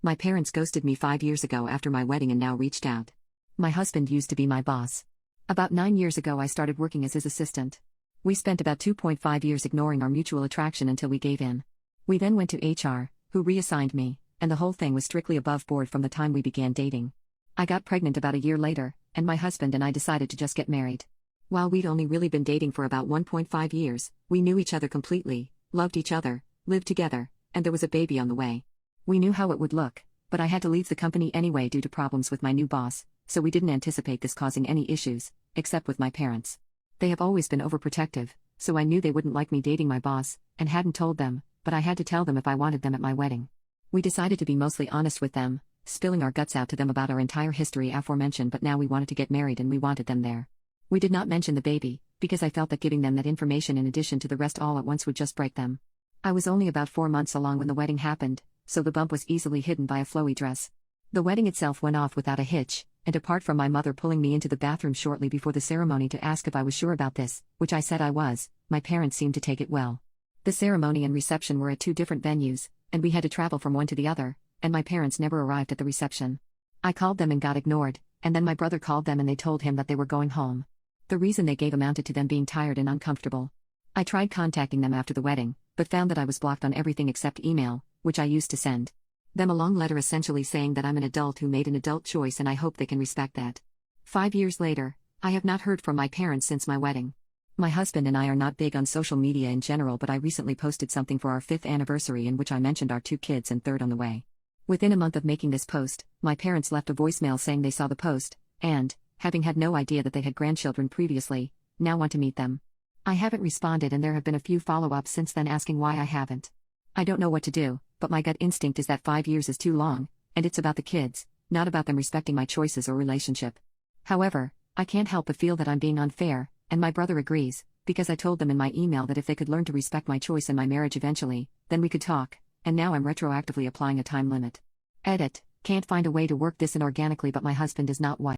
My parents ghosted me 5 years ago after my wedding and now reached out. My husband used to be my boss. About 9 years ago, I started working as his assistant. We spent about 2.5 years ignoring our mutual attraction until we gave in. We then went to HR, who reassigned me, and the whole thing was strictly above board from the time we began dating. I got pregnant about a year later, and my husband and I decided to just get married. While we'd only really been dating for about 1.5 years, we knew each other completely, loved each other, lived together, and there was a baby on the way. We knew how it would look, but I had to leave the company anyway due to problems with my new boss, so we didn't anticipate this causing any issues, except with my parents. They have always been overprotective, so I knew they wouldn't like me dating my boss, and hadn't told them, but I had to tell them if I wanted them at my wedding. We decided to be mostly honest with them, spilling our guts out to them about our entire history aforementioned, but now we wanted to get married and we wanted them there. We did not mention the baby, because I felt that giving them that information in addition to the rest all at once would just break them. I was only about 4 months along when the wedding happened, so the bump was easily hidden by a flowy dress. The wedding itself went off without a hitch, and apart from my mother pulling me into the bathroom shortly before the ceremony to ask if I was sure about this, which I said I was, my parents seemed to take it well. The ceremony and reception were at 2 different venues, and we had to travel from one to the other, and my parents never arrived at the reception. I called them and got ignored, and then my brother called them and they told him that they were going home. The reason they gave amounted to them being tired and uncomfortable. I tried contacting them after the wedding, but found that I was blocked on everything except email, which I used to send them a long letter essentially saying that I'm an adult who made an adult choice and I hope they can respect that. 5 years later, I have not heard from my parents since my wedding. My husband and I are not big on social media in general, but I recently posted something for our 5th anniversary in which I mentioned our 2 kids and 3rd on the way. Within a month of making this post, my parents left a voicemail saying they saw the post, and, having had no idea that they had grandchildren previously, now want to meet them. I haven't responded and there have been a few follow-ups since then asking why I haven't. I don't know what to do, but my gut instinct is that 5 years is too long, and it's about the kids, not about them respecting my choices or relationship. However, I can't help but feel that I'm being unfair, and my brother agrees, because I told them in my email that if they could learn to respect my choice and my marriage eventually, then we could talk, and now I'm retroactively applying a time limit. Edit, can't find a way to work this in organically, but my husband is not white.